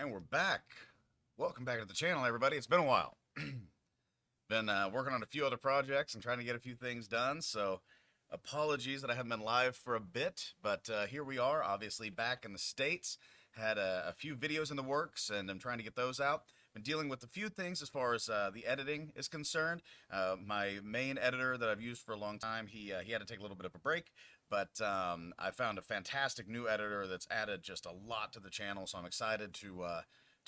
And we're back. Welcome back to the channel, everybody. It's been a while. Been working on a few other projects and trying to get a few things done, so apologies that I haven't been live for a bit, but here we are, obviously back in the States. Had a few videos in the works, and I'm trying to get those out. Been dealing with a few things as far as the editing is concerned. My main editor that I've used for a long time, he had to take a little bit of a break, but I found a fantastic new editor that's added just a lot to the channel, so I'm excited to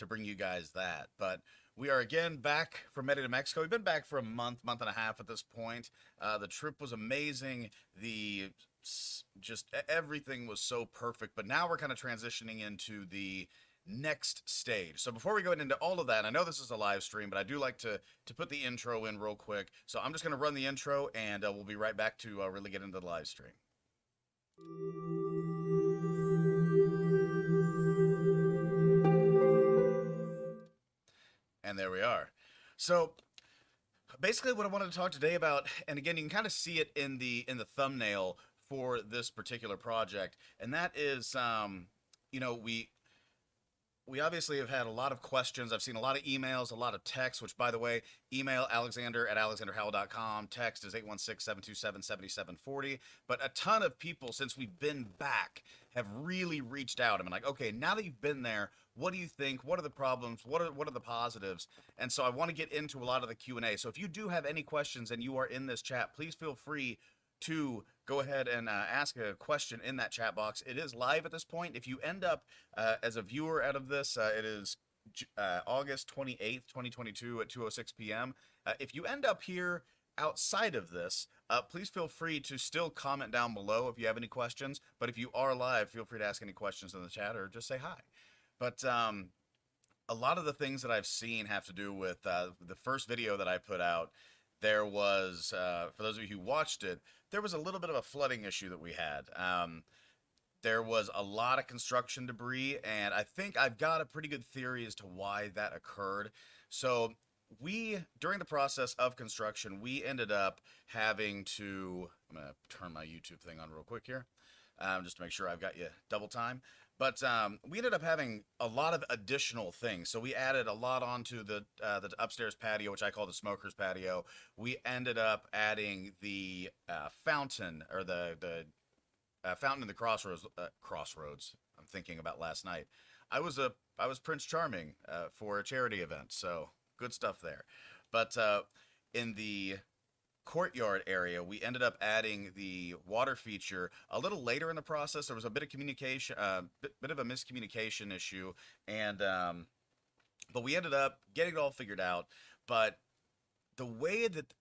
bring you guys that. But we are again back from Merida, Mexico. We've been back for a month and a half at this point. The trip was amazing. Just everything was so perfect. But now we're kind of transitioning into the next stage. So before we go into all of that, I know this is a live stream, but I do like to put the intro in real quick. So I'm just going to run the intro, and we'll be right back to really get into the live stream. And there we are. So basically what I wanted to talk today about, and again, you can kind of see it in the thumbnail for this particular project, and that is, you know, we obviously have had a lot of questions. I've seen a lot of emails, a lot of texts, which, by the way, email alexander@alexanderhowell.com. Text is 816-727-7740. But a ton of people, since we've been back, have really reached out. I'm like, okay, now that you've been there, what do you think? What are the problems? What are the positives? And so I want to get into a lot of the Q&A. So if you do have any questions and you are in this chat, please feel free to go ahead and ask a question in that chat box. It is live at this point. If you end up as a viewer out of this, it is August 28th, 2022 at 2:06 p.m. If you end up here outside of this, please feel free to still comment down below if you have any questions. But if you are live, feel free to ask any questions in the chat or just say hi. But a lot of the things that I've seen have to do with the first video that I put out. There was, for those of you who watched it, there was a little bit of a flooding issue that we had. There was a lot of construction debris, and I think I've got a pretty good theory as to why that occurred. So during the process of construction, we ended up having to, I'm going to turn my YouTube thing on real quick here, just to make sure I've got you double time. But we ended up having a lot of additional things. So we added a lot onto the upstairs patio, which I call the smoker's patio. We ended up adding the fountain, or the fountain in the crossroads. Crossroads. I'm thinking about last night. I was Prince Charming for a charity event, so good stuff there. But in the courtyard area, we ended up adding the water feature a little later in the process. There was a bit of communication, bit of a miscommunication issue, and but we ended up getting it all figured out. But the way that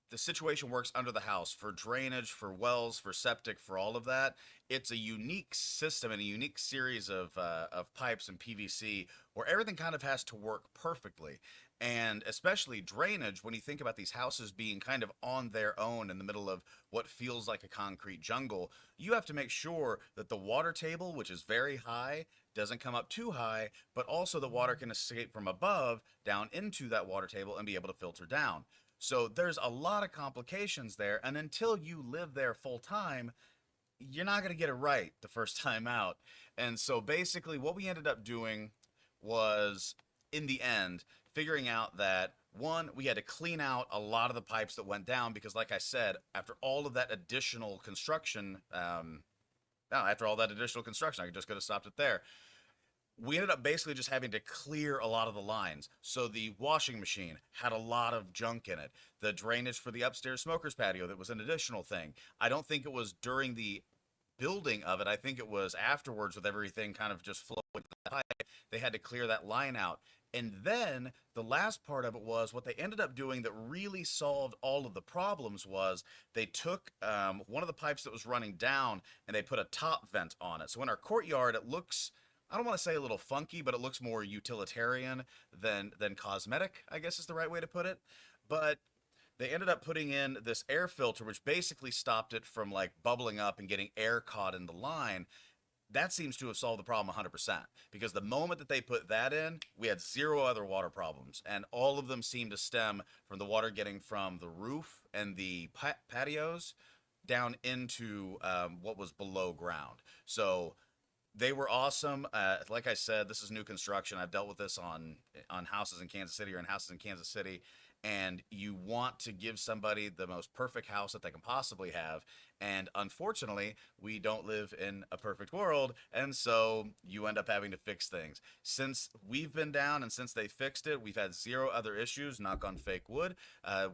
the situation works under the house for drainage, for wells, for septic, for all of that, it's a unique system and a unique series of pipes and PVC where everything kind of has to work perfectly. And especially drainage, when you think about these houses being kind of on their own in the middle of what feels like a concrete jungle, you have to make sure that the water table, which is very high, doesn't come up too high, but also the water can escape from above down into that water table and be able to filter down. So there's a lot of complications there, and until you live there full time, you're not going to get it right the first time out. And so basically what we ended up doing was, in the end, figuring out that, one, we had to clean out a lot of the pipes that went down because, like I said, after all of that additional construction, I could just could have stopped it there. We ended up basically just having to clear a lot of the lines. So the washing machine had a lot of junk in it. The drainage for the upstairs smoker's patio, that was an additional thing. I don't think it was during the building of it. I think it was afterwards, with everything kind of just flowing the pipe. They had to clear that line out. And then the last part of it was, what they ended up doing that really solved all of the problems was they took one of the pipes that was running down and they put a top vent on it. So in our courtyard, it looks, I don't want to say a little funky, but it looks more utilitarian than cosmetic, I guess is the right way to put it. But they ended up putting in this air filter, which basically stopped it from like bubbling up and getting air caught in the line. That seems to have solved the problem 100%, because the moment that they put that in, we had zero other water problems, and all of them seemed to stem from the water getting from the roof and the patios down into what was below ground. So They were awesome. Like I said, this is new construction. I've dealt with this on houses in Kansas City or in houses in Kansas City, and you want to give somebody the most perfect house that they can possibly have. And unfortunately, we don't live in a perfect world, and so you end up having to fix things. Since we've been down and since they fixed it, we've had zero other issues. Knock on fake wood.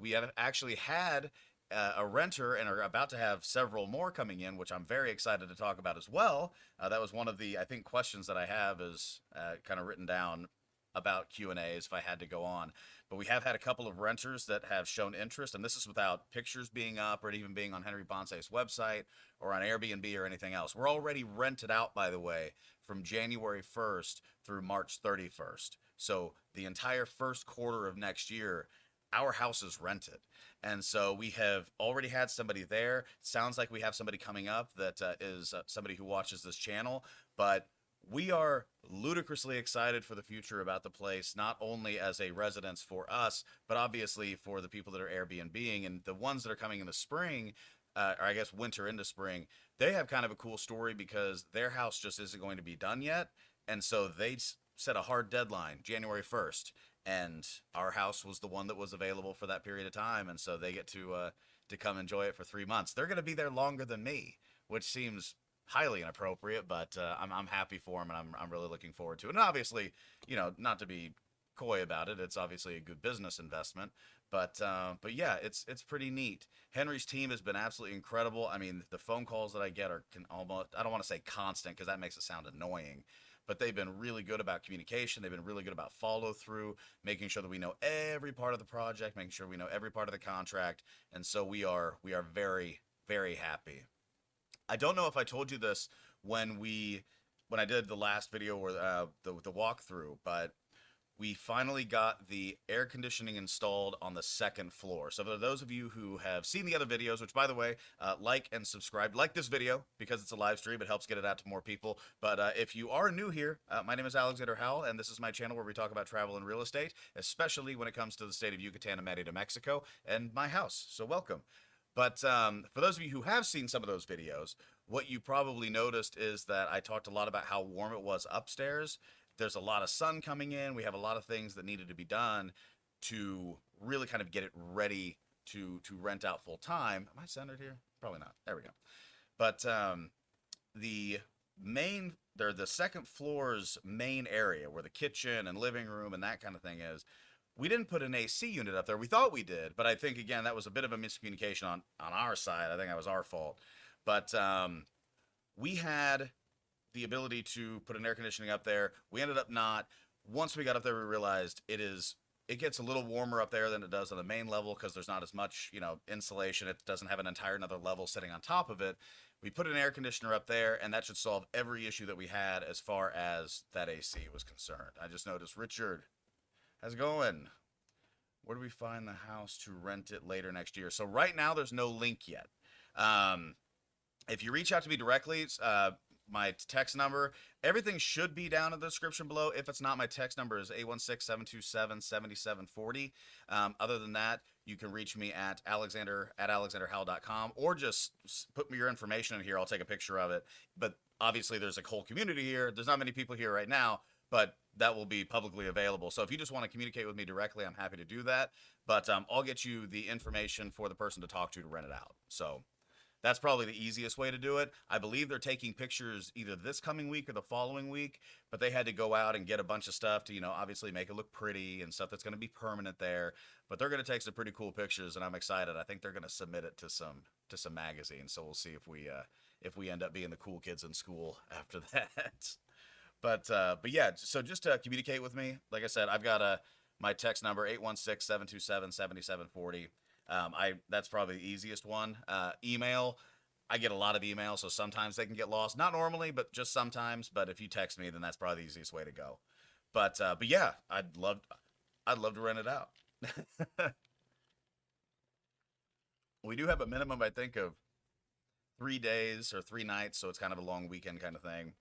We have actually had a renter and are about to have several more coming in, which I'm very excited to talk about as well. That was one of the, I think, questions that I have is kind of written down about Q&As if I had to go on. But we have had a couple of renters that have shown interest, and this is without pictures being up or even being on Henry Bonse's website or on Airbnb or anything else. We're already rented out, by the way, from January 1st through March 31st. So the entire first quarter of next year, our house is rented. And so we have already had somebody there. Sounds like we have somebody coming up that is somebody who watches this channel. But we are ludicrously excited for the future about the place, not only as a residence for us, but obviously for the people that are Airbnb-ing. And the ones that are coming in the spring, or I guess winter into spring, they have kind of a cool story because their house just isn't going to be done yet. And so they set a hard deadline, January 1st. And our house was the one that was available for that period of time. And so they get to come enjoy it for 3 months. They're going to be there longer than me, which seems highly inappropriate, but I'm happy for them, and I'm really looking forward to it. And obviously, not to be coy about it, it's obviously a good business investment. But yeah, it's pretty neat. Henry's team has been absolutely incredible. I mean, the phone calls that I get are almost, I don't want to say constant because that makes it sound annoying, but they've been really good about communication. They've been really good about follow through, making sure that we know every part of the project, making sure we know every part of the contract. And so we are very, very happy. I don't know if I told you this when I did the last video or the walkthrough, but we finally got the air conditioning installed on the second floor. So for those of you who have seen the other videos, which by the way, like and subscribe, like this video because it's a live stream, it helps get it out to more people. But if you are new here, my name is Alexander Howell, and this is my channel where we talk about travel and real estate, especially when it comes to the state of Yucatan and Merida, Mexico, and my house. So welcome. But for those of you who have seen some of those videos, what you probably noticed is that I talked a lot about how warm it was upstairs. There's a lot of sun coming in. We have a lot of things that needed to be done to really kind of get it ready to rent out full time. Am I centered here? Probably not. There we go. But the the second floor's main area where the kitchen and living room and that kind of thing is, we didn't put an AC unit up there. We thought we did, but I think, again, that was a bit of a miscommunication on our side. I think that was our fault. But we had the ability to put an air conditioning up there. We ended up not. Once we got up there, we realized it gets a little warmer up there than it does on the main level because there's not as much, insulation. It doesn't have an entire another level sitting on top of it. We put an air conditioner up there, and that should solve every issue that we had as far as that AC was concerned. I just noticed, Richard, how's it going? Where do we find the house to rent it later next year? So right now, there's no link yet. If you reach out to me directly, my text number, everything should be down in the description below. If it's not, my text number is 816-727-7740. Other than that, you can reach me at alexanderhowell.com, or just put me your information in here. I'll take a picture of it. But obviously, there's a whole community here. There's not many people here right now, but that will be publicly available. So if you just want to communicate with me directly, I'm happy to do that. But I'll get you the information for the person to talk to rent it out. So that's probably the easiest way to do it. I believe they're taking pictures either this coming week or the following week, but they had to go out and get a bunch of stuff to, obviously make it look pretty and stuff that's going to be permanent there. But they're going to take some pretty cool pictures, and I'm excited. I think they're going to submit it to some magazines. So we'll see if we end up being the cool kids in school after that. But yeah, so just to communicate with me, like I said, I've got my text number, 816-727-7740. That's probably the easiest one. Email, I get a lot of emails, so sometimes they can get lost. Not normally, but just sometimes. But if you text me, then that's probably the easiest way to go. But yeah, I'd love to rent it out. We do have a minimum, I think, of 3 days or 3 nights, so it's kind of a long weekend kind of thing.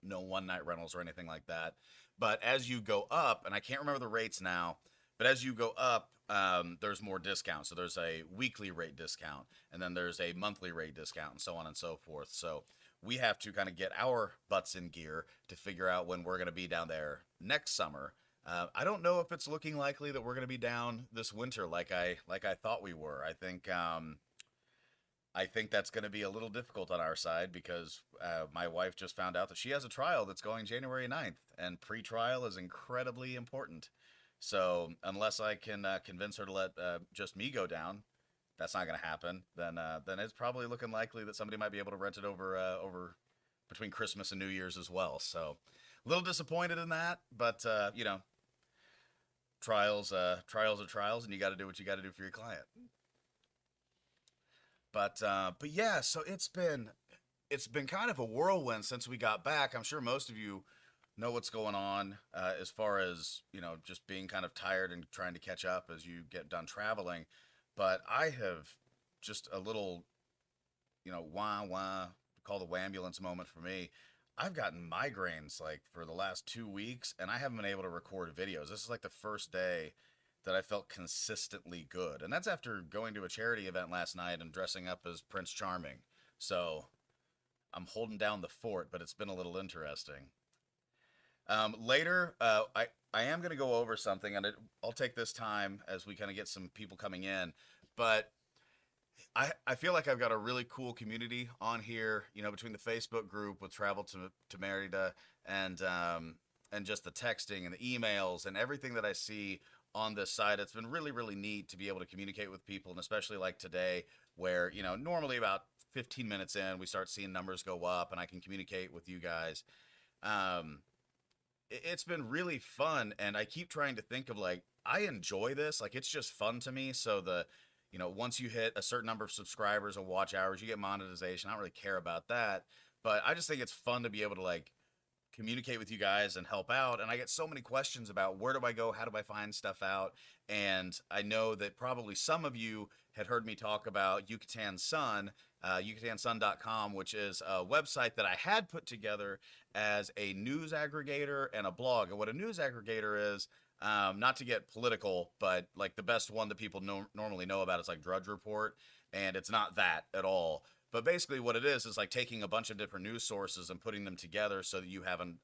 No one-night rentals or anything like that. But as you go up, and I can't remember the rates now, but as you go up, there's more discounts. So there's a weekly rate discount, and then there's a monthly rate discount, and so on and so forth. So we have to kind of get our butts in gear to figure out when we're going to be down there next summer. I don't know if it's looking likely that we're going to be down this winter like I thought we were. I think that's going to be a little difficult on our side because my wife just found out that she has a trial that's going January 9th, and pre-trial is incredibly important. So unless I can convince her to let just me go down, that's not going to happen. Then it's probably looking likely that somebody might be able to rent it over between Christmas and New Year's as well. So a little disappointed in that, but trials are trials, and you got to do what you got to do for your client. But yeah, so it's been kind of a whirlwind since we got back. I'm sure most of you know what's going on as far as just being kind of tired and trying to catch up as you get done traveling. But I have just a little wah wah, call the ambulance moment for me. I've gotten migraines like for the last 2 weeks, and I haven't been able to record videos. This is like the first day that I felt consistently good. And that's after going to a charity event last night and dressing up as Prince Charming. So I'm holding down the fort, but it's been a little interesting. Later, I am going to go over something, and I'll take this time as we kind of get some people coming in. But I feel like I've got a really cool community on here, between the Facebook group with Travel to Merida and just the texting and the emails and everything that I see on this site. It's been really, really neat to be able to communicate with people, and especially like today, where, normally about 15 minutes in, we start seeing numbers go up and I can communicate with you guys. Um, it's been really fun, and I keep trying to think of like, I enjoy this. Like, it's just fun to me. So once you hit a certain number of subscribers and watch hours, you get monetization. I don't really care about that, but I just think it's fun to be able to like communicate with you guys and help out. And I get so many questions about where do I go? How do I find stuff out? And I know that probably some of you had heard me talk about Yucatan Sun, yucatansun.com, which is a website that I had put together as a news aggregator and a blog. And what a news aggregator is, not to get political, but like the best one that people normally know about is like Drudge Report. And it's not that at all. But basically, what it is like taking a bunch of different news sources and putting them together so that you have an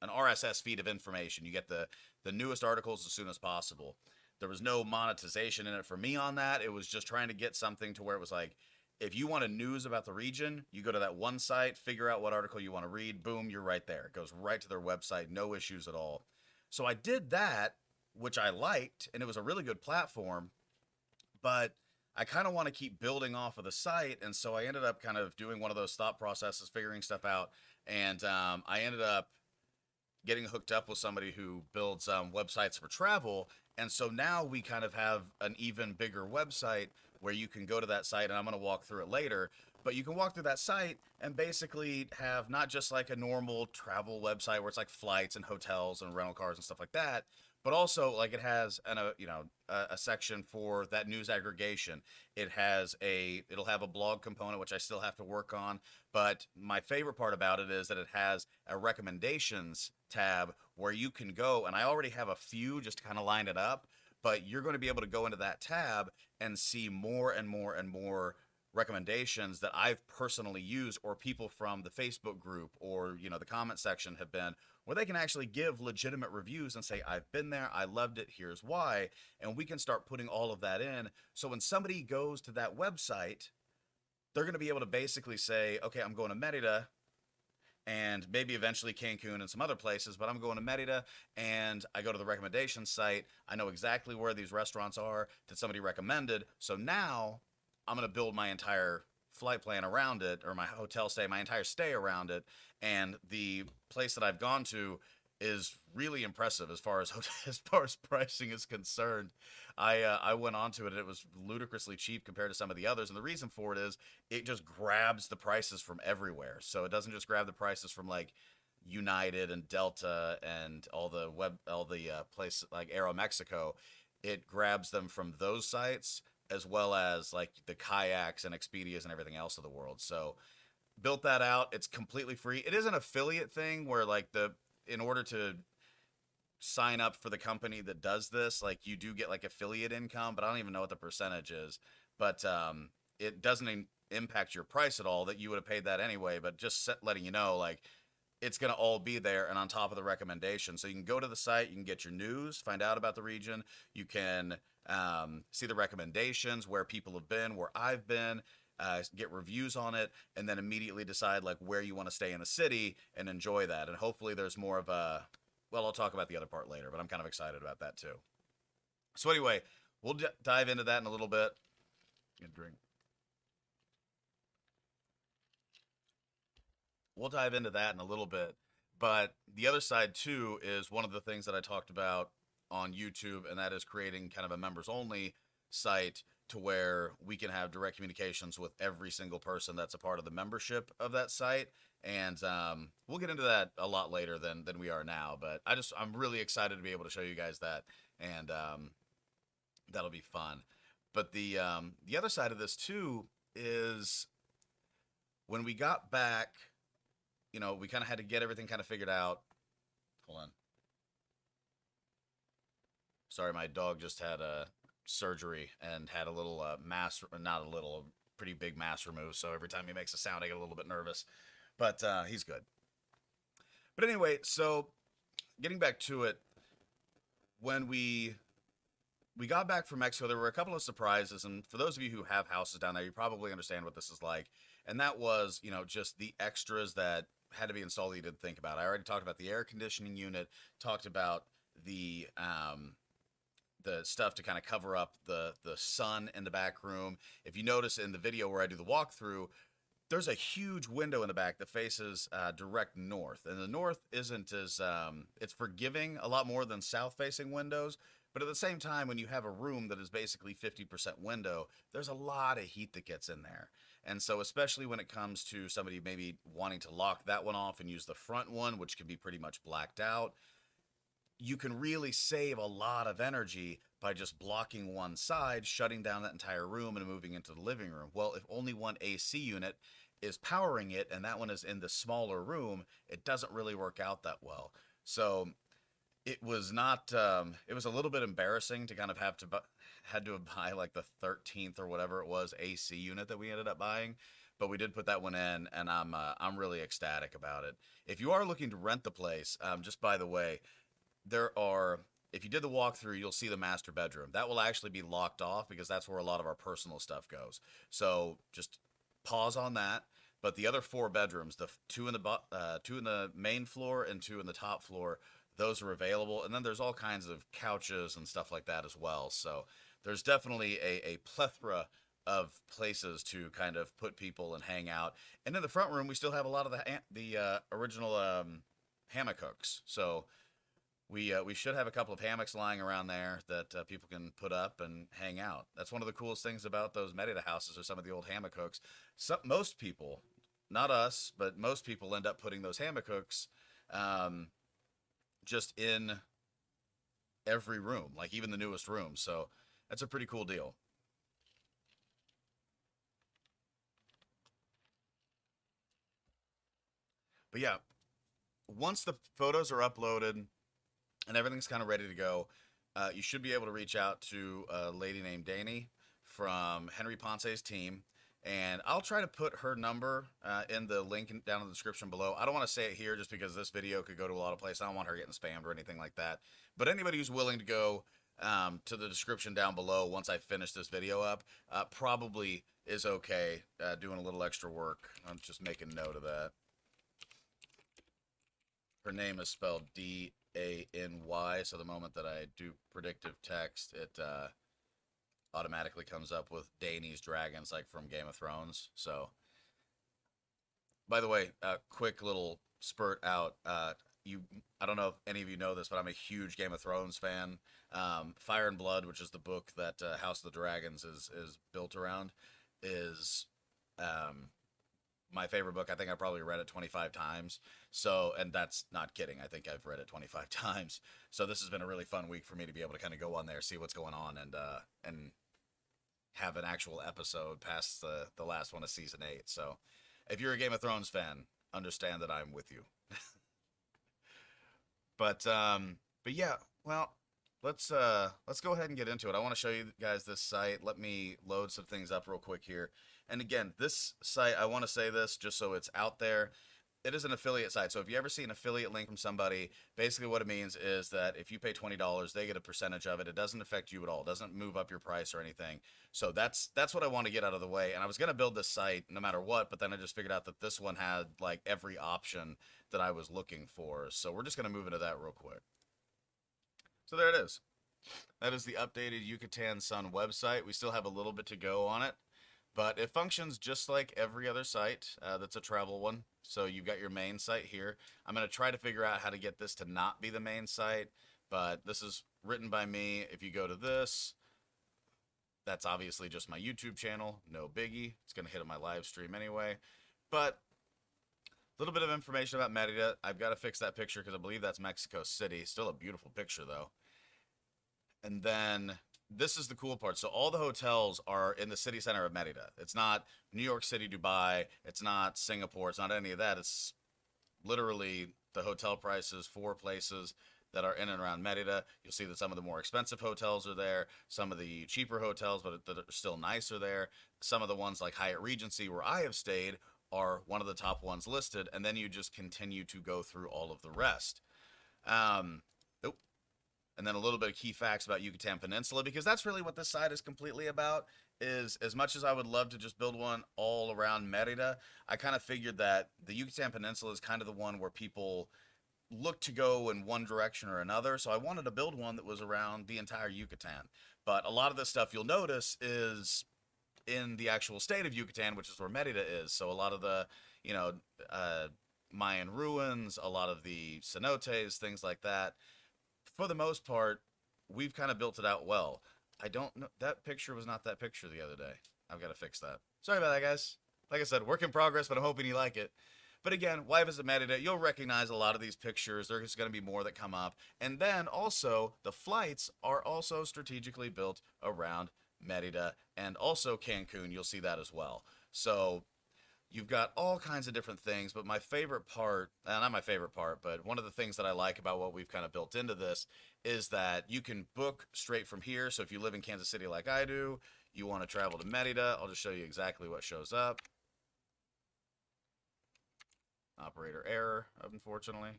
RSS feed of information. You get the newest articles as soon as possible. There was no monetization in it for me on that. It was just trying to get something to where it was like, if you wanted news about the region, you go to that one site, figure out what article you want to read, boom, you're right there. It goes right to their website, no issues at all. So I did that, which I liked, and it was a really good platform, but I kind of want to keep building off of the site. And so I ended up kind of doing one of those thought processes, figuring stuff out. And I ended up getting hooked up with somebody who builds websites for travel. And so now we kind of have an even bigger website where you can go to that site, and I'm going to walk through it later. But you can walk through that site and basically have not just like a normal travel website where it's like flights and hotels and rental cars and stuff like that, but also like it has a section for that news aggregation. It'll have a blog component, which I still have to work on. But my favorite part about it is that it has a recommendations tab where you can go, and I already have a few just to kind of line it up, but you're going to be able to go into that tab and see more and more and more recommendations that I've personally used, or people from the Facebook group or the comment section have been, where they can actually give legitimate reviews and say, I've been there, I loved it, here's why. And we can start putting all of that in. So when somebody goes to that website, they're going to be able to basically say, okay, I'm going to Merida and maybe eventually Cancun and some other places, but I'm going to Merida, and I go to the recommendation site. I know exactly where these restaurants are that somebody recommended. So now I'm going to build my entire flight plan around it, or my hotel stay, my entire stay around it. And the place that I've gone to is really impressive as far as as far as pricing is concerned. I went onto it, and it was ludicrously cheap compared to some of the others. And the reason for it is it just grabs the prices from everywhere. So it doesn't just grab the prices from like United and Delta and all the places like Aeromexico. It grabs them from those sites, as well as like the kayaks and Expedias and everything else of the world. So built that out. It's completely free. It is an affiliate thing where like in order to sign up for the company that does this, like you do get like affiliate income, but I don't even know what the percentage is. But it doesn't impact your price at all, that you would have paid that anyway, but just letting you know, like, it's going to all be there and on top of the recommendation. So you can go to the site, you can get your news, find out about the region, you can see the recommendations, where people have been, where I've been, get reviews on it, and then immediately decide like where you want to stay in the city and enjoy that. And hopefully there's more of a, well, I'll talk about the other part later, but I'm kind of excited about that too. So anyway, we'll dive into that in a little bit. Get a drink. We'll dive into that in a little bit. But the other side too is one of the things that I talked about on YouTube, and that is creating kind of a members only site to where we can have direct communications with every single person that's a part of the membership of that site. And we'll get into that a lot later than we are now. But I'm really excited to be able to show you guys that, and that'll be fun. But the other side of this too is when we got back, you know, we kind of had to get everything kind of figured out. Hold on. Sorry, my dog just had a surgery and had a little mass, not a little, a pretty big mass removed. So every time he makes a sound, I get a little bit nervous. But he's good. But anyway, so getting back to it, when we got back from Mexico, there were a couple of surprises. And for those of you who have houses down there, you probably understand what this is like. And that was, you know, just the extras that had to be installed that you didn't think about. I already talked about the air conditioning unit, talked about the stuff to kind of cover up the sun in the back room. If you notice in the video where I do the walkthrough, there's a huge window in the back that faces direct north. And the north isn't as, it's forgiving a lot more than south-facing windows. But at the same time, when you have a room that is basically 50% window, there's a lot of heat that gets in there. And so especially when it comes to somebody maybe wanting to lock that one off and use the front one, which can be pretty much blacked out, you can really save a lot of energy by just blocking one side, shutting down that entire room, and moving into the living room. Well, if only one AC unit is powering it and that one is in the smaller room, it doesn't really work out that well. So it was not, it was a little bit embarrassing to kind of had to buy like the 13th or whatever it was AC unit that we ended up buying. But we did put that one in, and I'm really ecstatic about it. If you are looking to rent the place, just by the way, if you did the walkthrough, you'll see the master bedroom. That will actually be locked off because that's where a lot of our personal stuff goes. So just pause on that. But the other 4 bedrooms, the two in the main floor and 2 in the top floor, those are available. And then there's all kinds of couches and stuff like that as well. So there's definitely a plethora of places to kind of put people and hang out. And in the front room, we still have a lot of the original hammock hooks. So we should have a couple of hammocks lying around there that people can put up and hang out. That's one of the coolest things about those Merida houses, are some of the old hammock hooks. Most people, not us, but most people end up putting those hammock hooks just in every room, like even the newest room. So that's a pretty cool deal. But yeah, once the photos are uploaded and everything's kind of ready to go, you should be able to reach out to a lady named Danny from Henry Ponce's team. And I'll try to put her number in the link down in the description below. I don't want to say it here just because this video could go to a lot of places. I don't want her getting spammed or anything like that. But anybody who's willing to go to the description down below once I finish this video up probably is okay doing a little extra work. I'm just making note of that. Her name is spelled D-A-N-Y, so the moment that I do predictive text, it automatically comes up with Dany's Dragons, like from Game of Thrones. So, by the way, quick little spurt out. I don't know if any of you know this, but I'm a huge Game of Thrones fan. Fire and Blood, which is the book that House of the Dragons is built around, is my favorite book. I think I probably read it 25 times. So, and that's not kidding. I think I've read it 25 times. So this has been a really fun week for me to be able to kind of go on there, see what's going on, and have an actual episode past the last one of season 8. So if you're a Game of Thrones fan, understand that I'm with you. But yeah, well, let's go ahead and get into it. I want to show you guys this site. Let me load some things up real quick here. And again, this site, I want to say this just so it's out there. It is an affiliate site. So if you ever see an affiliate link from somebody, basically what it means is that if you pay $20, they get a percentage of it. It doesn't affect you at all. It doesn't move up your price or anything. So that's what I want to get out of the way. And I was gonna build this site no matter what, but then I just figured out that this one had like every option that I was looking for. So we're just gonna move into that real quick. So there it is. That is the updated Yucatan Sun website. We still have a little bit to go on it, but it functions just like every other site that's a travel one. So you've got your main site here. I'm going to try to figure out how to get this to not be the main site, but this is written by me. If you go to this, that's obviously just my YouTube channel. No biggie. It's going to hit on my live stream anyway. But a little bit of information about Merida. I've got to fix that picture because I believe that's Mexico City. Still a beautiful picture, though. And then this is the cool part. So all the hotels are in the city center of Merida. It's not New York City, Dubai. It's not Singapore. It's not any of that. It's literally the hotel prices for places that are in and around Merida. You'll see that some of the more expensive hotels are there. Some of the cheaper hotels, but that are still nice, are there. Some of the ones like Hyatt Regency, where I have stayed, are one of the top ones listed. And then you just continue to go through all of the rest. Oh, and then a little bit of key facts about Yucatan Peninsula, because that's really what this site is completely about. Is as much as I would love to just build one all around Merida, I kind of figured that the Yucatan Peninsula is kind of the one where people look to go in one direction or another. So I wanted to build one that was around the entire Yucatan. But a lot of the stuff you'll notice is in the actual state of Yucatan, which is where Merida is. So a lot of the, you know, Mayan ruins, a lot of the cenotes, things like that. For the most part, we've kind of built it out well. I don't know. That picture was not that picture the other day. I've got to fix that. Sorry about that, guys. Like I said, work in progress, but I'm hoping you like it. But again, why visit Merida? You'll recognize a lot of these pictures. There's going to be more that come up. And then also, the flights are also strategically built around Merida and also Cancun. You'll see that as well. So you've got all kinds of different things, but my favorite part, not my favorite part, but one of the things that I like about what we've kind of built into this is that you can book straight from here. So if you live in Kansas City like I do, you want to travel to Merida, I'll just show you exactly what shows up. Operator error, unfortunately.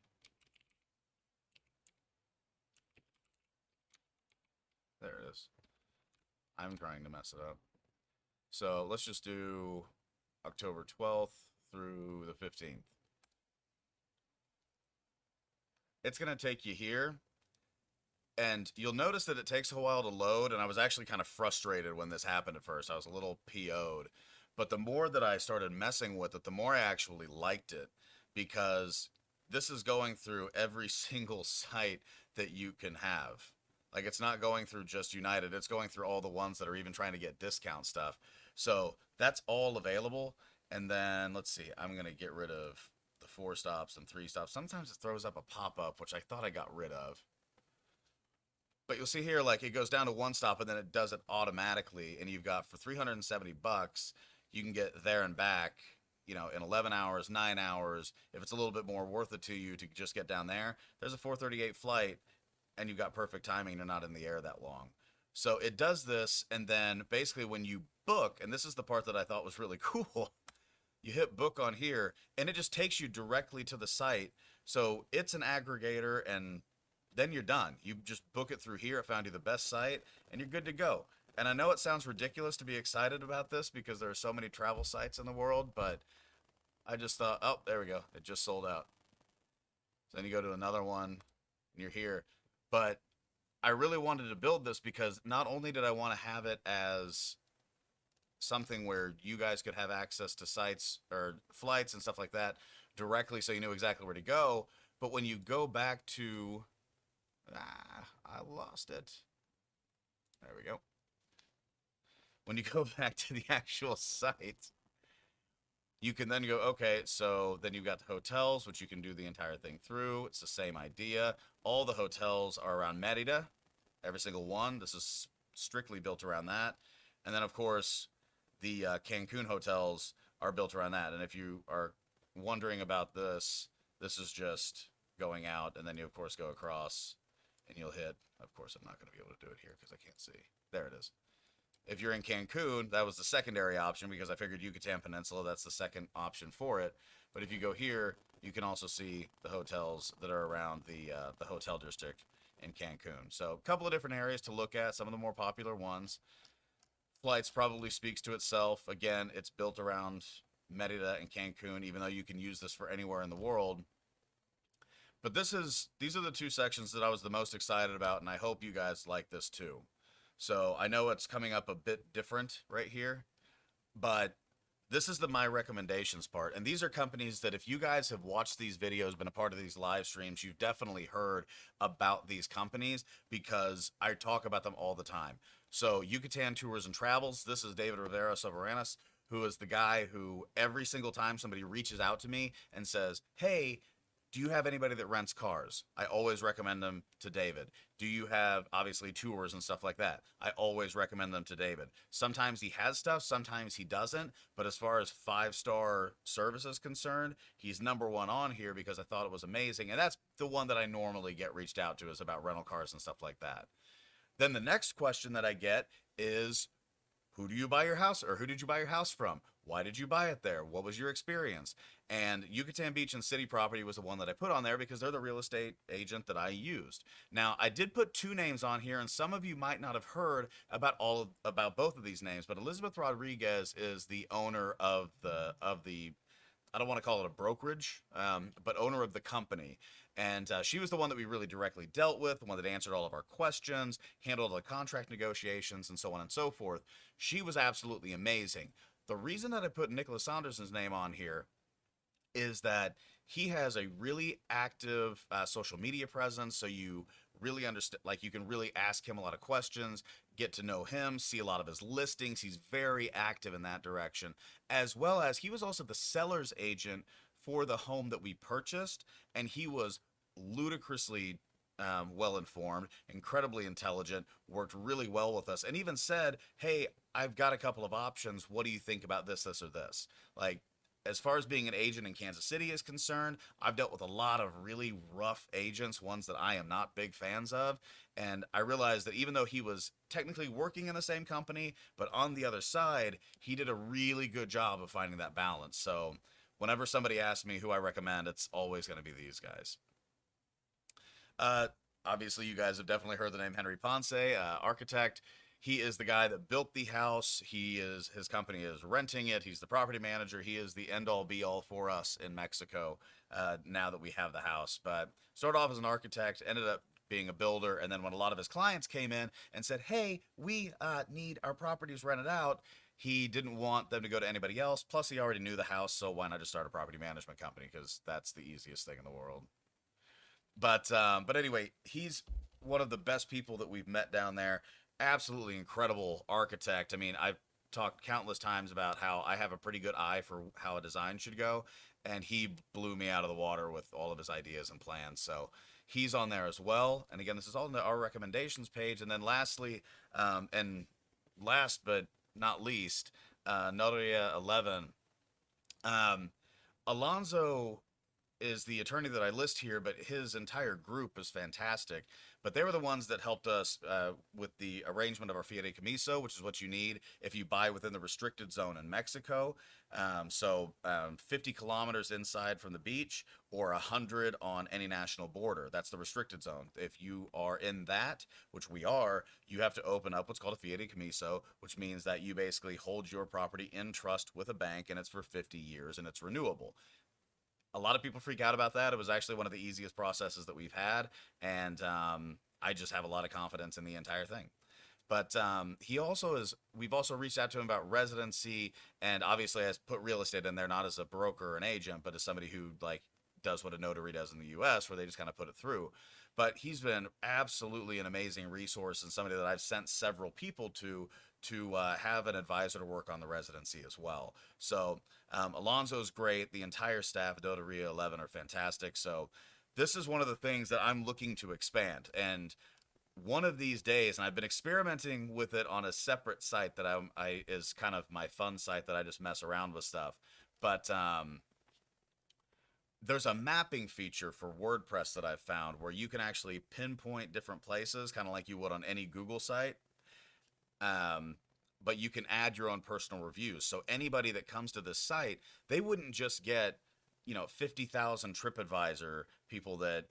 There it is. I'm trying to mess it up. So let's just do October 12th through the 15th. It's going to take you here, and you'll notice that it takes a while to load, and I was actually kind of frustrated when this happened at first. I was a little PO'd. But the more that I started messing with it, the more I actually liked it, because this is going through every single site that you can have. Like, it's not going through just United. It's going through all the ones that are even trying to get discount stuff. So that's all available. And then, let's see, I'm going to get rid of the 4 stops and 3 stops. Sometimes it throws up a pop-up, which I thought I got rid of. But you'll see here, like, it goes down to 1 stop, and then it does it automatically. And you've got, for $370, you can get there and back, you know, in 11 hours, 9 hours. If it's a little bit more worth it to you to just get down there, there's a 4:38 flight, and you've got perfect timing. You're not in the air that long. So it does this, and then basically when you book, and this is the part that I thought was really cool, you hit book on here, and it just takes you directly to the site. So it's an aggregator, and then you're done. You just book it through here. It found you the best site, and you're good to go. And I know it sounds ridiculous to be excited about this because there are so many travel sites in the world, but I just thought, oh, there we go. It just sold out. So then you go to another one, and you're here. But I really wanted to build this because not only did I want to have it as something where you guys could have access to sites or flights and stuff like that directly so you knew exactly where to go, but when you go back to, I lost it. There we go. When you go back to the actual site, you can then go, okay, so then you've got the hotels, which you can do the entire thing through. It's the same idea. All the hotels are around Merida, every single one. This is strictly built around that. And then, of course, the Cancun hotels are built around that. And if you are wondering about this, this is just going out, and then you, of course, go across, and you'll hit. Of course, I'm not going to be able to do it here because I can't see. There it is. If you're in Cancun, that was the secondary option because I figured Yucatan Peninsula, that's the second option for it. But if you go here, you can also see the hotels that are around the hotel district in Cancun. So a couple of different areas to look at, some of the more popular ones. Flights probably speaks to itself. Again, it's built around Merida and Cancun, even though you can use this for anywhere in the world. But these are the two sections that I was the most excited about, and I hope you guys like this too. So I know it's coming up a bit different right here, but this is the my recommendations part. And these are companies that if you guys have watched these videos, been a part of these live streams, you've definitely heard about these companies because I talk about them all the time. So Yucatan Tours and Travels, this is David Rivera Soberanis, who is the guy who every single time somebody reaches out to me and says, hey, do you have anybody that rents cars? I always recommend them to David. Do you have obviously tours and stuff like that? I always recommend them to David. Sometimes he has stuff, sometimes he doesn't. But as far as 5-star service is concerned, he's number one on here because I thought it was amazing. And that's the one that I normally get reached out to is about rental cars and stuff like that. Then the next question that I get is, who do you buy your house or who did you buy your house from? Why did you buy it there? What was your experience? And Yucatan Beach and City Property was the one that I put on there because they're the real estate agent that I used. Now, I did put two names on here, and some of you might not have heard about both of these names, but Elizabeth Rodriguez is the owner of the I don't want to call it a brokerage, but owner of the company. And she was the one that we really directly dealt with, the one that answered all of our questions, handled all the contract negotiations, and so on and so forth. She was absolutely amazing. The reason that I put Nicholas Saunderson's name on here is that he has a really active social media presence, so you really understand, like you can really ask him a lot of questions, get to know him, see a lot of his listings. He's very active in that direction, as well as he was also the seller's agent for the home that we purchased, and he was ludicrously well informed, incredibly intelligent, worked really well with us, and even said, hey, I've got a couple of options. What do you think about this, or this? Like, as far as being an agent in Kansas City is concerned, I've dealt with a lot of really rough agents, ones that I am not big fans of. And I realized that even though he was technically working in the same company, but on the other side, he did a really good job of finding that balance. So whenever somebody asks me who I recommend, it's always going to be these guys. Uh, Obviously, you guys have definitely heard the name Henry Ponce, architect. He is the guy that built the house. His company is renting it. He's the property manager. He is the end all be all for us in Mexico now that we have the house. But started off as an architect, ended up being a builder, and then when a lot of his clients came in and said, "Hey, we need our properties rented out," he didn't want them to go to anybody else. Plus, he already knew the house, so why not just start a property management company? Because that's the easiest thing in the world. But anyway, he's one of the best people that we've met down there. Absolutely incredible architect. I mean, I've talked countless times about how I have a pretty good eye for how a design should go, and he blew me out of the water with all of his ideas and plans. So he's on there as well. And again, this is all in our recommendations page. And then lastly, and last but not least, Notaria 11. Um, Alonzo is the attorney that I list here, but his entire group is fantastic. But they were the ones that helped us with the arrangement of our Fiat Commiso, which is what you need if you buy within the restricted zone in Mexico. 50 kilometers inside from the beach or 100 on any national border. That's the restricted zone. If you are in that, which we are, you have to open up what's called a Fiat Commiso, which means that you basically hold your property in trust with a bank, and it's for 50 years, and it's renewable. A lot of people freak out about that. It was actually one of the easiest processes that we've had, and I just have a lot of confidence in the entire thing. But he also is. We've also reached out to him about residency, and obviously has put real estate in there, not as a broker or an agent, but as somebody who like does what a notary does in the U.S., where they just kind of put it through. But he's been absolutely an amazing resource and somebody that I've sent several people to have an advisor to work on the residency as well. So Alonzo's great. The entire staff at Dotaria 11 are fantastic. So this is one of the things that I'm looking to expand. And one of these days, and I've been experimenting with it on a separate site that I is kind of my fun site that I just mess around with stuff. But there's a mapping feature for WordPress that I've found where you can actually pinpoint different places, kind of like you would on any Google site. Um, but you can add your own personal reviews. So anybody that comes to this site, they wouldn't just get, 50,000 TripAdvisor people that,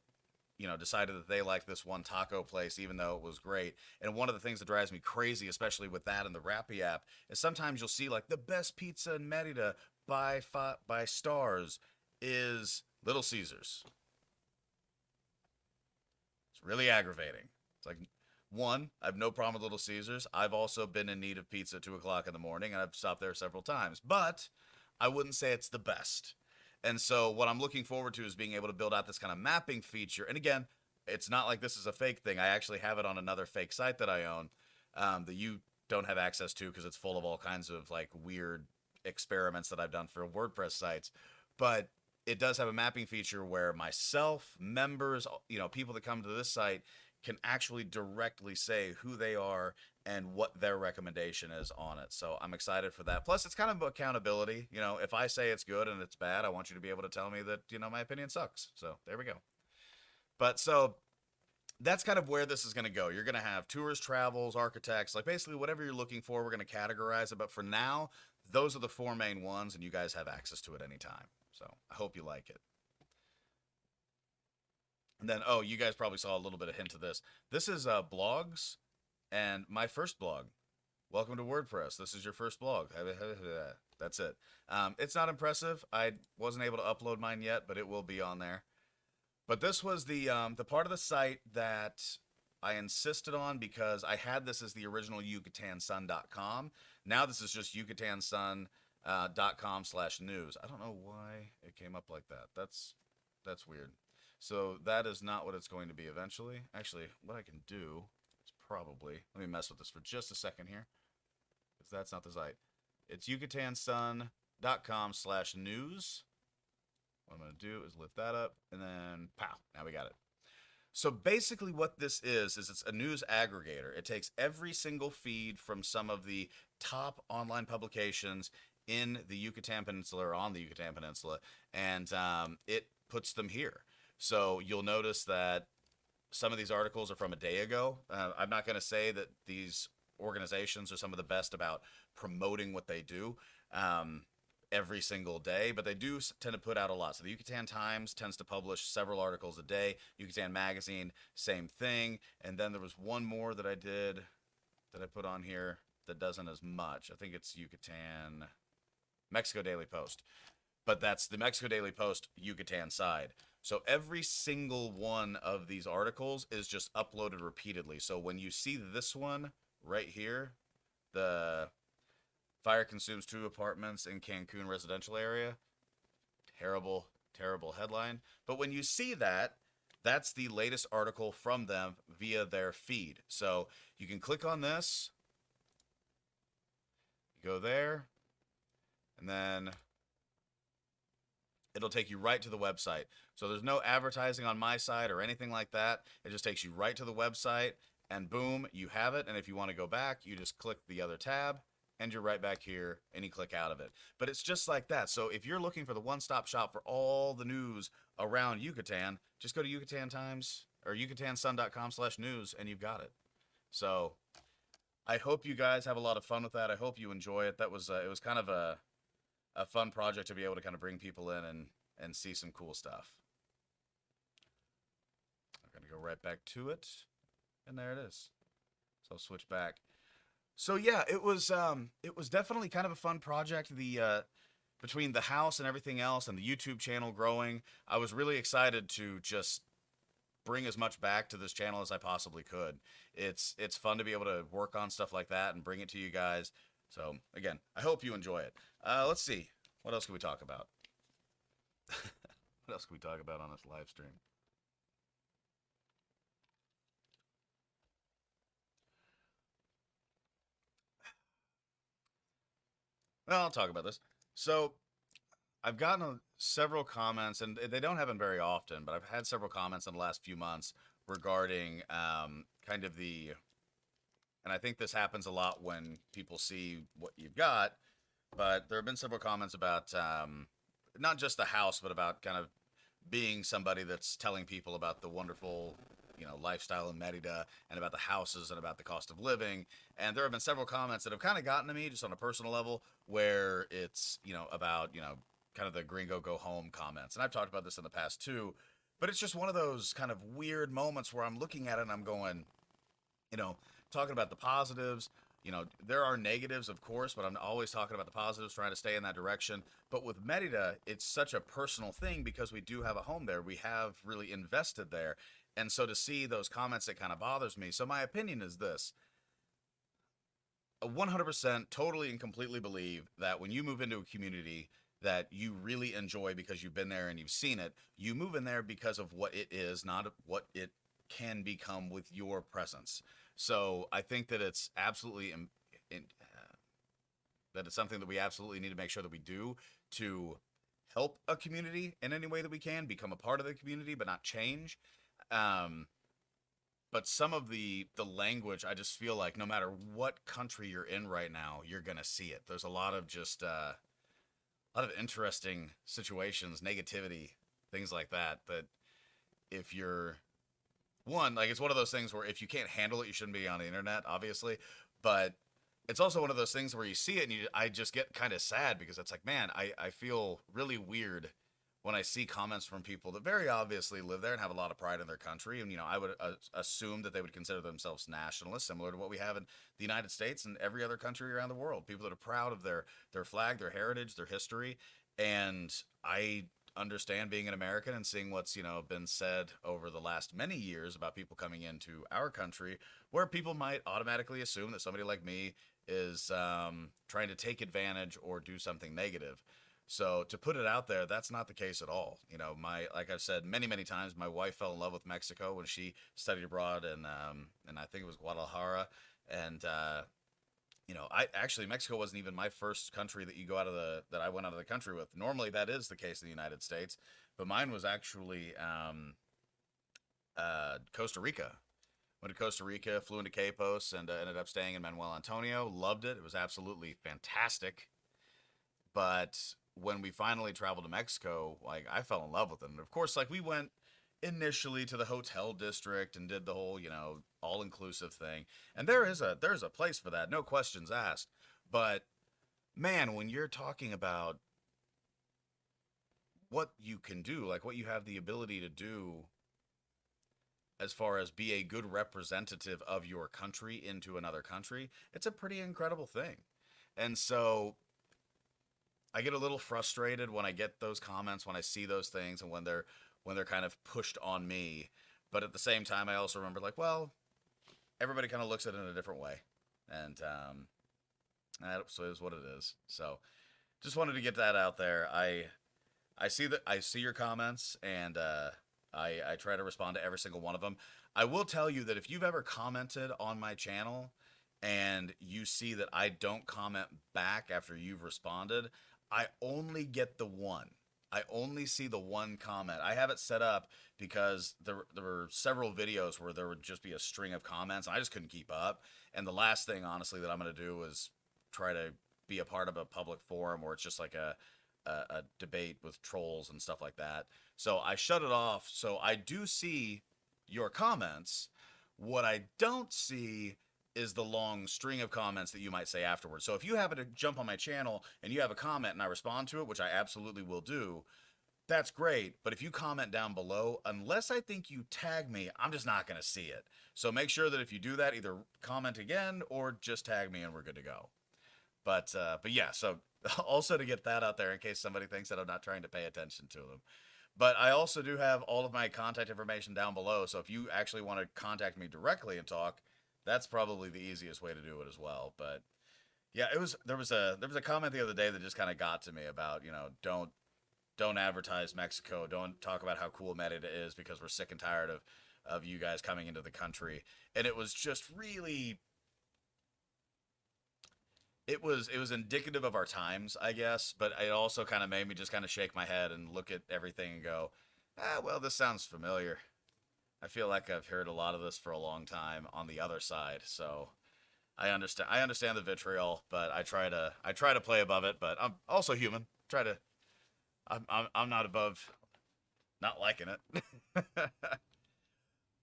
decided that they liked this one taco place, even though it was great. And one of the things that drives me crazy, especially with that and the Rappi app, is sometimes you'll see like the best pizza in Merida by stars is Little Caesars. It's really aggravating. It's like, one, I have no problem with Little Caesars. I've also been in need of pizza at 2 o'clock in the morning, and I've stopped there several times. But I wouldn't say it's the best. And so what I'm looking forward to is being able to build out this kind of mapping feature. And again, it's not like this is a fake thing. I actually have it on another fake site that I own, that you don't have access to because it's full of all kinds of like weird experiments that I've done for WordPress sites. But it does have a mapping feature where myself, members, people that come to this site can actually directly say who they are and what their recommendation is on it. So I'm excited for that. Plus, it's kind of accountability. If I say it's good and it's bad, I want you to be able to tell me that, my opinion sucks. So there we go. But so that's kind of where this is going to go. You're going to have tours, travels, architects, like basically whatever you're looking for, we're going to categorize it. But for now, those are the four main ones, and you guys have access to it anytime. So I hope you like it. And then, you guys probably saw a little bit of hint of this. This is blogs and my first blog. Welcome to WordPress. This is your first blog. That's it. It's not impressive. I wasn't able to upload mine yet, but it will be on there. But this was the part of the site that I insisted on because I had this as the original YucatanSun.com. Now this is just YucatanSun.com/news. I don't know why it came up like that. That's weird. So that is not what it's going to be eventually. Actually, what I can do is probably, let me mess with this for just a second here, because that's not the site. It's YucatanSun.com/news. What I'm going to do is lift that up, and then pow, now we got it. So basically what this is it's a news aggregator. It takes every single feed from some of the top online publications in the Yucatan Peninsula or on the Yucatan Peninsula, and it puts them here. So you'll notice that some of these articles are from a day ago. I'm not going to say that these organizations are some of the best about promoting what they do every single day, but they do tend to put out a lot. So the Yucatan Times tends to publish several articles a day. Yucatan Magazine, same thing. And then there was one more that I did that I put on here that doesn't as much. I think it's Yucatan Mexico Daily Post. But that's the Mexico Daily Post Yucatan side. So every single one of these articles is just uploaded repeatedly. So when you see this one right here, the fire consumes 2 apartments in Cancun residential area. Terrible, terrible headline. But when you see that, that's the latest article from them via their feed. So you can click on this, you go there, and then it'll take you right to the website. So there's no advertising on my side or anything like that. It just takes you right to the website, and boom, you have it. And if you want to go back, you just click the other tab, and you're right back here, and you click out of it. But it's just like that. So if you're looking for the one-stop shop for all the news around Yucatan, just go to Yucatan Times or YucatanSun.com/news, and you've got it. So I hope you guys have a lot of fun with that. I hope you enjoy it. That was it was kind of a fun project to be able to kind of bring people in and see some cool stuff. I'm going to go right back to it, and there it is. So I'll switch back. So yeah, it was definitely kind of a fun project. The between the house and everything else and the YouTube channel growing, I was really excited to just bring as much back to this channel as I possibly could. It's fun to be able to work on stuff like that and bring it to you guys. So again, I hope you enjoy it. Let's see. What else can we talk about? What else can we talk about on this live stream? Well, I'll talk about this. So I've gotten several comments, and they don't happen very often, but I've had several comments in the last few months regarding kind of and I think this happens a lot when people see what you've got, but there have been several comments about not just the house, but about kind of being somebody that's telling people about the wonderful lifestyle in Merida and about the houses and about the cost of living. And there have been several comments that have kind of gotten to me just on a personal level where it's about kind of the gringo go home comments. And I've talked about this in the past too, but it's just one of those kind of weird moments where I'm looking at it and I'm going, you know, talking about the positives. There are negatives, of course, but I'm always talking about the positives, trying to stay in that direction. But with Merida, it's such a personal thing because we do have a home there. We have really invested there. And so to see those comments, it kind of bothers me. So my opinion is this: 100% totally and completely believe that when you move into a community that you really enjoy because you've been there and you've seen it, you move in there because of what it is, not what it can become with your presence. So I think that it's absolutely that it's something that we absolutely need to make sure that we do to help a community in any way that we can, become a part of the community, but not change. Um, but some of the language, I just feel like no matter what country you're in right now, you're gonna see it. There's a lot of just a lot of interesting situations, negativity, things like that. That if you're one, like, it's one of those things where if you can't handle it, you shouldn't be on the internet, obviously. But it's also one of those things where you see it and I just get kind of sad because it's like, man, I feel really weird when I see comments from people that very obviously live there and have a lot of pride in their country. And, I would assume that they would consider themselves nationalists, similar to what we have in the United States and every other country around the world. People that are proud of their flag, their heritage, their history. And I understand being an American and seeing what's, been said over the last many years about people coming into our country, where people might automatically assume that somebody like me is trying to take advantage or do something negative. So to put it out there, that's not the case at all. Like I've said many, many times, my wife fell in love with Mexico when she studied abroad and I think it was Guadalajara. And I actually, Mexico wasn't even my first country that I went out of the country with. Normally that is the case in the United States, but mine was actually Costa Rica. Went to Costa Rica, flew into Capos, and ended up staying in Manuel Antonio. Loved it. It was absolutely fantastic. But when we finally traveled to Mexico, like, I fell in love with it. And of course, like, we went initially to the hotel district and did the whole, all inclusive thing. And there's a place for that, no questions asked. But man, when you're talking about what you can do, like what you have the ability to do as far as be a good representative of your country into another country, it's a pretty incredible thing. And so I get a little frustrated when I get those comments, when I see those things, and when they're kind of pushed on me. But at the same time, I also remember, like, well, everybody kind of looks at it in a different way, and so it is what it is. So just wanted to get that out there. I see your comments, and I try to respond to every single one of them. I will tell you that if you've ever commented on my channel and you see that I don't comment back after you've responded, I only get the one. I only see the one comment. I have it set up because there were several videos where there would just be a string of comments, and I just couldn't keep up. And the last thing, honestly, that I'm going to do is try to be a part of a public forum where it's just like a debate with trolls and stuff like that. So I shut it off. So I do see your comments. What I don't see is the long string of comments that you might say afterwards. So if you happen to jump on my channel and you have a comment and I respond to it, which I absolutely will do, that's great. But if you comment down below, unless I think you tag me, I'm just not going to see it. So make sure that if you do that, either comment again or just tag me and we're good to go. But yeah, so also to get that out there in case somebody thinks that I'm not trying to pay attention to them. But I also do have all of my contact information down below. So if you actually want to contact me directly and talk, that's probably the easiest way to do it as well. But yeah, there was a comment the other day that just kind of got to me about, don't advertise Mexico, don't talk about how cool Merida is because we're sick and tired of you guys coming into the country. And it was just really, it was indicative of our times, I guess, but it also kind of made me just kind of shake my head and look at everything and go, well, this sounds familiar. I feel like I've heard a lot of this for a long time on the other side. So I understand the vitriol, but I try to play above it, but I'm also human. I'm not above not liking it.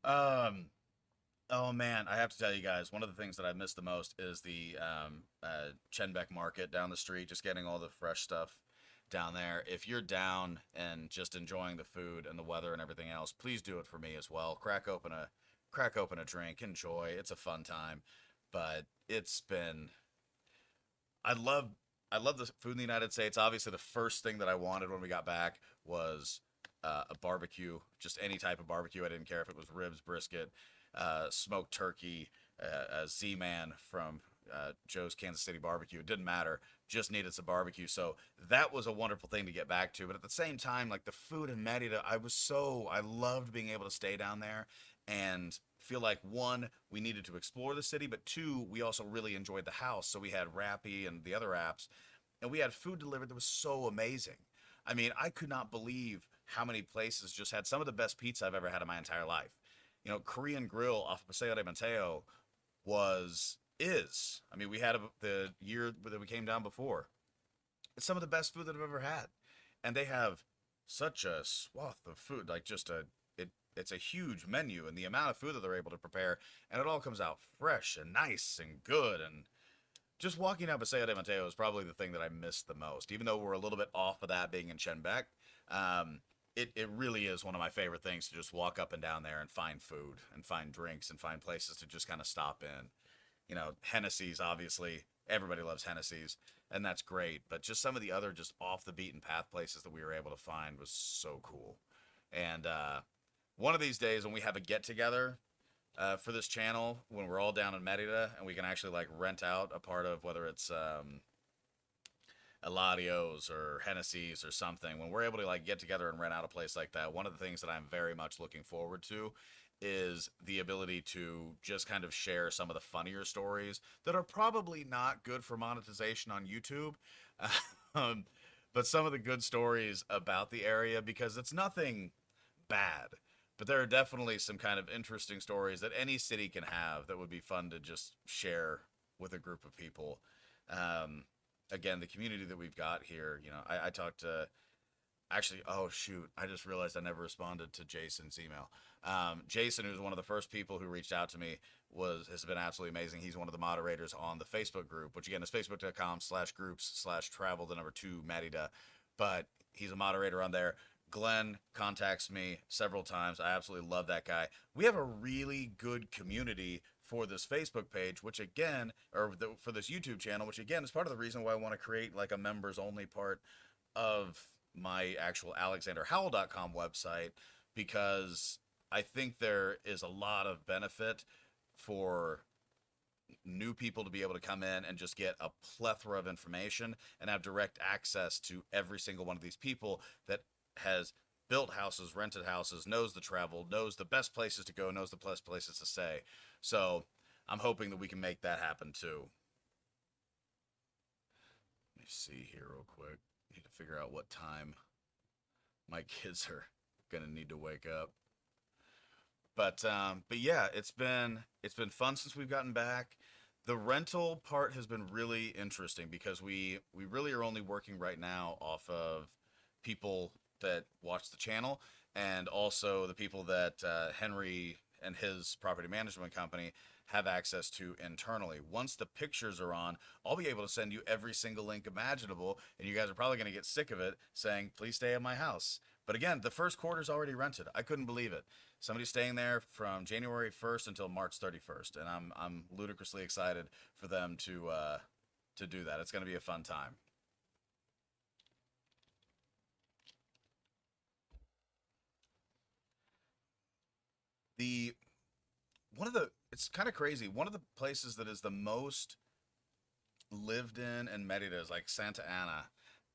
Um, oh man, I have to tell you guys, one of the things that I miss the most is the Chenbeck Market down the street, just getting all the fresh stuff down there. If you're down and just enjoying the food and the weather and everything else, please do it for me as well. Crack open a drink, enjoy. It's a fun time. But it's been I love I love the food in the United States. Obviously, the first thing that I wanted when we got back was a barbecue, just any type of barbecue. I didn't care if it was ribs, brisket, smoked turkey, a Z-Man from Joe's Kansas City Barbecue. It didn't matter. Just needed some barbecue. So that was a wonderful thing to get back to. But at the same time, like the food in Merida, I loved being able to stay down there and feel like one, we needed to explore the city, but two, we also really enjoyed the house. So we had Rappy and the other apps, and we had food delivered that was so amazing. I mean, I could not believe how many places just had some of the best pizza I've ever had in my entire life. You know, Korean Grill off of Paseo de Mateo is. I mean, we had the year that we came down before. It's some of the best food that I've ever had, and they have such a swath of food, like just it's a huge menu, and the amount of food that they're able to prepare, and it all comes out fresh and nice and good. And just walking down Paseo de Mateo is probably the thing that I miss the most, even though we're a little bit off of that being in Chenbec. It really is one of my favorite things to just walk up and down there and find food and find drinks and find places to just kind of stop in. You know, Hennessy's obviously everybody loves Hennessy's, and that's great. But just some of the other just off the beaten path places that we were able to find was so cool. And one of these days when we have a get together for this channel, when we're all down in Merida and we can actually like rent out a part of whether it's Eladio's or Hennessy's or something, when we're able to like get together and rent out a place like that, one of the things that I'm very much looking forward to is the ability to just kind of share some of the funnier stories that are probably not good for monetization on YouTube. um, but some of the good stories about the area, because it's nothing bad, but there are definitely some kind of interesting stories that any city can have that would be fun to just share with a group of people. Um, Again, the community that we've got here, you know, I talked to actually, oh shoot, I just realized I never responded to Jason's email. Jason, who's one of the first people who reached out to me, has been absolutely amazing. He's one of the moderators on the Facebook group, which again is facebook.com/groups/travel the number two Merida. But he's a moderator on there. Glenn contacts me several times. I absolutely love that guy. We have a really good community for this Facebook page, which again, for this YouTube channel, which again is part of the reason why I want to create like a members only part of my actual alexanderhowell.com website, because I think there is a lot of benefit for new people to be able to come in and just get a plethora of information and have direct access to every single one of these people that has built houses, rented houses, knows the travel, knows the best places to go, knows the best places to stay. So I'm hoping that we can make that happen too. Let me see here real quick. Need to figure out what time my kids are gonna need to wake up. But yeah, it's been fun since we've gotten back. The rental part has been really interesting because we really are only working right now off of people that watch the channel, and also the people that Henry and his property management company have access to internally. Once the pictures are on, I'll be able to send you every single link imaginable, and you guys are probably going to get sick of it saying, please stay at my house. But again, the first quarter's already rented. I couldn't believe it. Somebody's staying there from January 1st until March 31st, and I'm ludicrously excited for them to do that. It's going to be a fun time. The one of the It's kind of crazy. One of the places that is the most lived in Merida is like Santa Ana,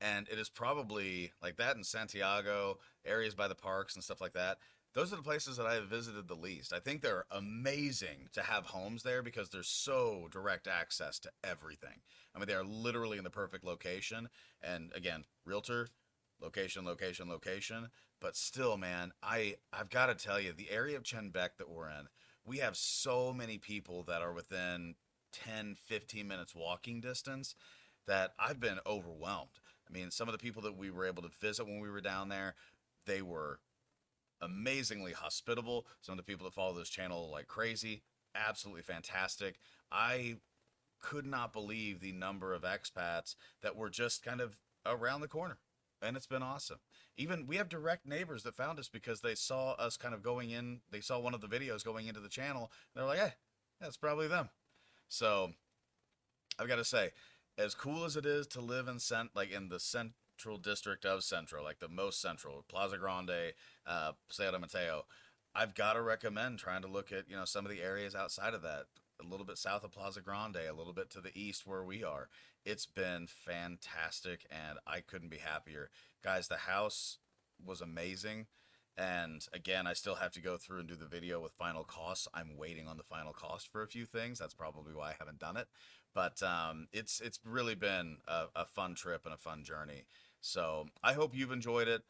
and it is probably like that in Santiago, areas by the parks and stuff like that. Those are the places that I have visited the least. I think they're amazing to have homes there because there's so direct access to everything. I mean, they are literally in the perfect location. And again, realtor, location, location, location. But still, man, I've got to tell you, the area of Chenbec that we're in, we have so many people that are within 10, 15 minutes walking distance that I've been overwhelmed. I mean, some of the people that we were able to visit when we were down there, they were amazingly hospitable. Some of the people that follow this channel like crazy. Absolutely fantastic. I could not believe the number of expats that were just kind of around the corner. And it's been awesome. Even we have direct neighbors that found us because they saw us kind of going in. They saw one of the videos going into the channel. And they're like, hey, that's probably them. So I've got to say, as cool as it is to live in like in the central district of Centro, like the most central, Plaza Grande, Cerro Mateo, I've got to recommend trying to look at some of the areas outside of that, a little bit south of Plaza Grande, a little bit to the east where we are. It's been fantastic, and I couldn't be happier, guys. The house was amazing. And again, I still have to go through and do the video with final costs. I'm waiting on the final cost for a few things. That's probably why I haven't done it. But it's really been a fun trip and a fun journey. So I hope you've enjoyed it.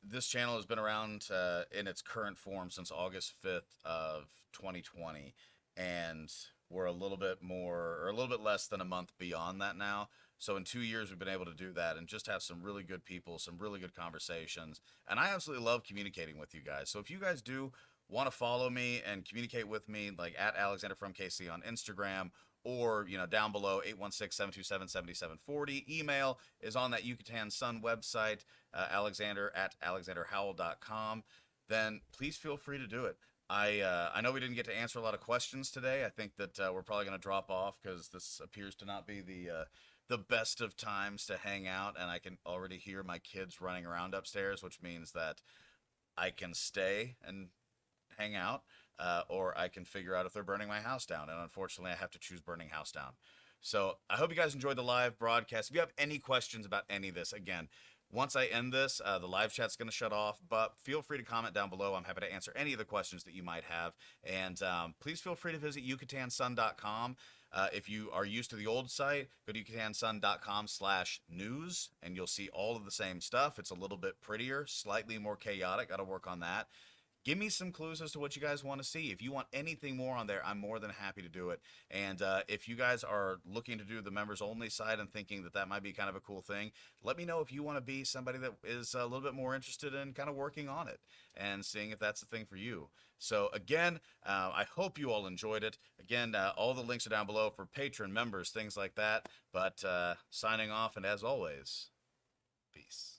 This channel has been around in its current form since August 5th of 2020, and we're a little bit more or a little bit less than a month beyond that now. So in 2 years, we've been able to do that and just have some really good people, some really good conversations. And I absolutely love communicating with you guys. So if you guys do want to follow me and communicate with me, like at Alexander from KC on Instagram, or down below 816-727-7740. Email is on that Yucatan Sun website, Alexander at alexanderhowell.com. Then please feel free to do it. I know we didn't get to answer a lot of questions today. I think that we're probably going to drop off because this appears to not be the best of times to hang out, and I can already hear my kids running around upstairs, which means that I can stay and hang out, or I can figure out if they're burning my house down. And unfortunately, I have to choose burning house down. So I hope you guys enjoyed the live broadcast. If you have any questions about any of this, again, once I end this, the live chat's going to shut off, but feel free to comment down below. I'm happy to answer any of the questions that you might have. And please feel free to visit yucatansun.com. If you are used to the old site, go to yucatansun.com/news, and you'll see all of the same stuff. It's a little bit prettier, slightly more chaotic. Got to work on that. Give me some clues as to what you guys want to see. If you want anything more on there, I'm more than happy to do it. And if you guys are looking to do the members only side and thinking that that might be kind of a cool thing, let me know if you want to be somebody that is a little bit more interested in kind of working on it and seeing if that's the thing for you. So again, I hope you all enjoyed it. Again, all the links are down below for Patron members, things like that. But signing off, and as always, peace.